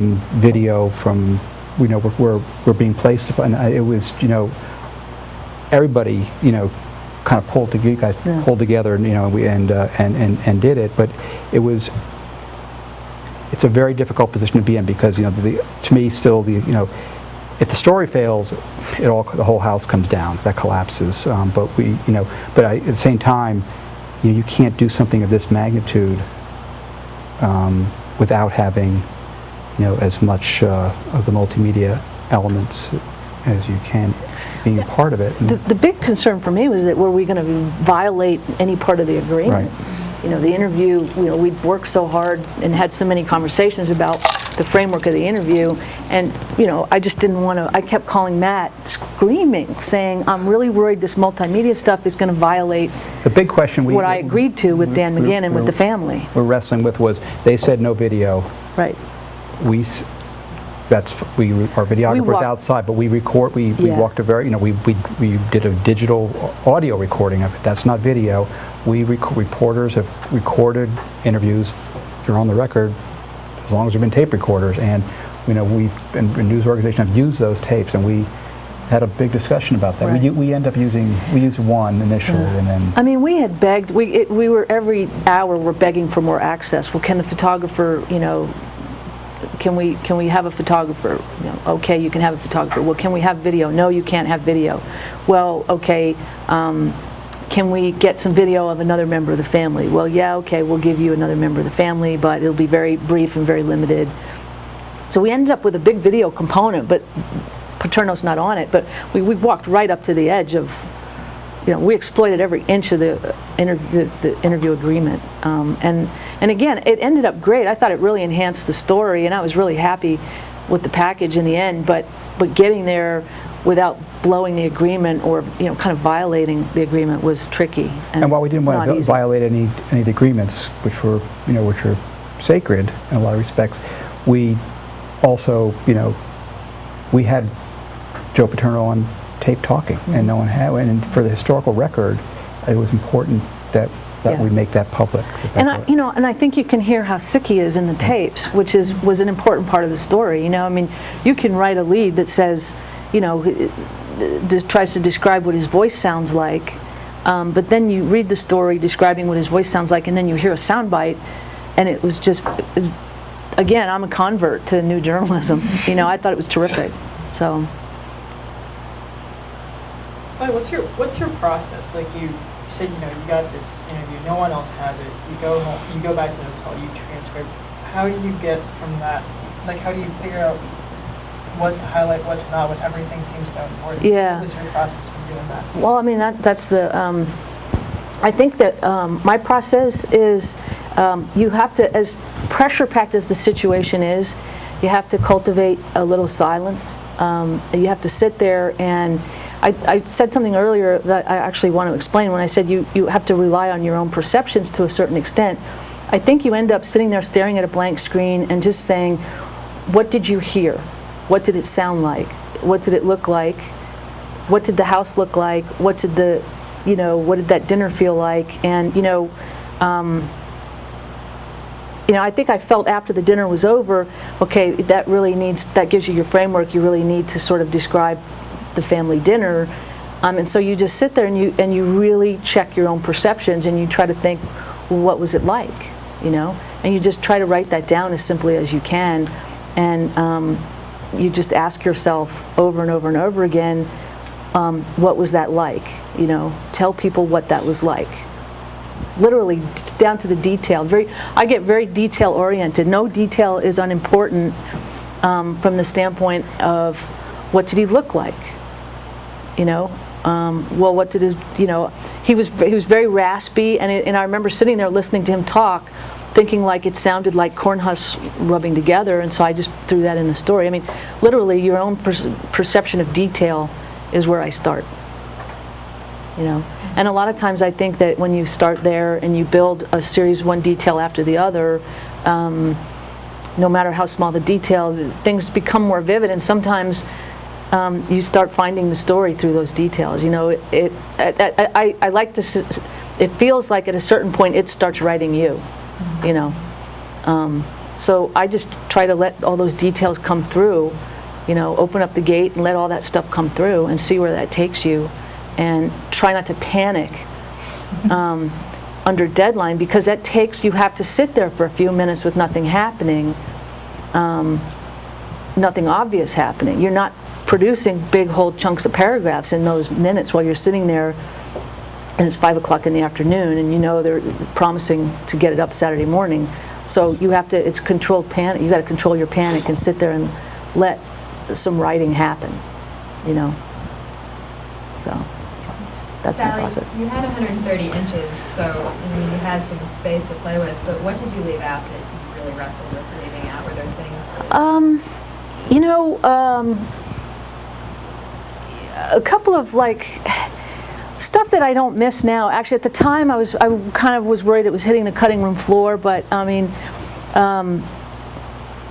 video from, we're being placed upon. It was, everybody, kind of pulled together. You guys pulled together, and and did it. But it's a very difficult position to be in because, to me, still if the story fails, the whole house comes down. That collapses. But at the same time, you can't do something of this magnitude without having, as much of the multimedia elements as you can, being a part of it. The big concern for me was that were we going to violate any part of the agreement? Right. The interview, we'd worked so hard and had so many conversations about the framework of the interview, and I just didn't want to. I kept calling Matt, screaming, saying, "I'm really worried this multimedia stuff is going to violate the big question what I agreed to with Dan McGinn and with the family." We're wrestling with was they said no video. Right. Our videographer's outside, but we record. We walked a very, we did a digital audio recording of it. That's not video. Reporters have recorded interviews. You're on the record as long as there've been tape recorders, and and news organizations have used those tapes, and we had a big discussion about that. Right. We used one initially, and then. I mean, we had begged. We were every hour we're begging for more access. Well, can the photographer, Can we have a photographer? Okay, you can have a photographer. Well, can we have video? No, you can't have video. Well, okay, can we get some video of another member of the family? Well, yeah, okay, we'll give you another member of the family, but it'll be very brief and very limited. So we ended up with a big video component, but Paterno's not on it. But we walked right up to the edge of, we exploited every inch of the interview agreement. And again, it ended up great. I thought it really enhanced the story, and I was really happy with the package in the end. But getting there without blowing the agreement or kind of violating the agreement was tricky. And while we didn't want to violate any of the agreements, which were sacred in a lot of respects, we also we had Joe Paterno on tape talking, and no one had. And for the historical record, it was important that we make that public. And I think you can hear how sick he is in the tapes, which was an important part of the story. I mean, you can write a lead that says, tries to describe what his voice sounds like, but then you read the story describing what his voice sounds like, and then you hear a soundbite, and it was just, again, I'm a convert to new journalism. I thought it was terrific. So what's your process? Like you said, you got this interview, no one else has it. You go home, you go back to the hotel, you transcribe. How do you get from that? Like, how do you figure out what to highlight, what to not, when everything seems so important? Yeah. What was your process for doing that? Well, I mean, that's the. I think that my process is you have to, as pressure-packed as the situation is, you have to cultivate a little silence. You have to sit there and. I said something earlier that I actually want to explain when I said you have to rely on your own perceptions to a certain extent. I think you end up sitting there staring at a blank screen and just saying, what did you hear? What did it sound like? What did it look like? What did the house look like? What did what did that dinner feel like? And I think I felt after the dinner was over, okay, that gives you your framework. You really need to sort of describe the family dinner, and so you just sit there and you really check your own perceptions, and you try to think, well, what was it like, and you just try to write that down as simply as you can, and you just ask yourself over and over and over again, what was that like? Tell people what that was like. Literally down to the detail. I get very detail oriented. No detail is unimportant from the standpoint of what did he look like. Well, what did his, he was very raspy, and I remember sitting there listening to him talk, thinking like it sounded like corn husks rubbing together, and so I just threw that in the story. I mean, literally, your own perception of detail is where I start. And a lot of times I think that when you start there and you build a series one detail after the other, no matter how small the detail, things become more vivid, and sometimes you start finding the story through those details. I like to. It feels like at a certain point it starts writing you. So I just try to let all those details come through, you know, open up the gate and let all that stuff come through and see where that takes you, and try not to panic under deadline, because that takes, you have to sit there for a few minutes with nothing happening, nothing obvious happening. You're not producing big whole chunks of paragraphs in those minutes while you're sitting there and it's 5 o'clock in the afternoon and you know they're promising to get it up Saturday morning. So you have to, it's controlled panic. You got to control your panic and sit there and let some writing happen, you know. So that's my Sally, process. you had 130 inches, so I mean, you had some space to play with, but what did you leave out that you really wrestled with leaving out? Were there things? You know, a couple of like stuff that I don't miss now. Actually, at the time, I kind of was worried it was hitting the cutting room floor, but I mean,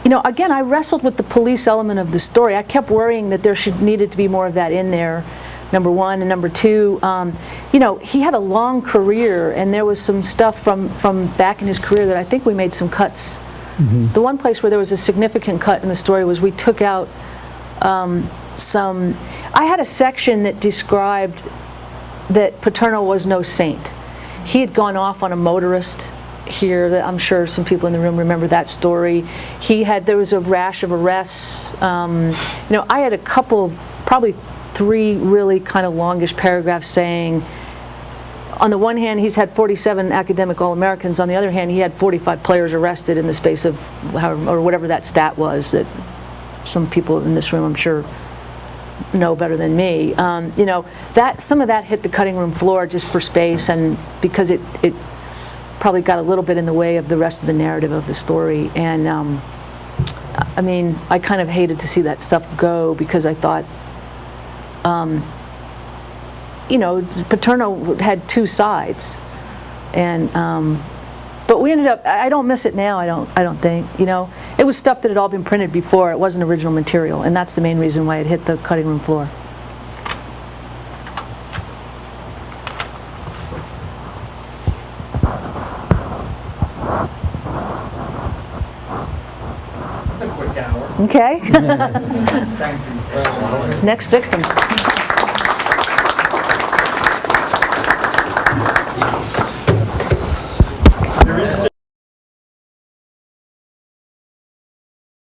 you know, again, I wrestled with the police element of the story. I kept worrying that there needed to be more of that in there, number one, and number two, you know, he had a long career, and there was some stuff from back in his career that I think we made some cuts. Mm-hmm. The one place where there was a significant cut in the story was we took out I had a section that described that Paterno was no saint. He had gone off on a motorist here, that I'm sure some people in the room remember that story. There was a rash of arrests. You know, I had a couple, probably 3 really kind of longish paragraphs saying, on the one hand, he's had 47 academic All-Americans. On the other hand, he had 45 players arrested in the space of, or whatever that stat was, that some people in this room, I'm sure, know better than me. You know, some of that hit the cutting room floor just for space, and because it probably got a little bit in the way of the rest of the narrative of the story. And I mean, I kind of hated to see that stuff go, because I thought, you know, Paterno had 2 sides, and but we ended up, I don't miss it now, I don't think, you know. It was stuff that had all been printed before. It wasn't original material, and that's the main reason why it hit the cutting room floor. It's a quick hour. Okay. Thank you. Next victim.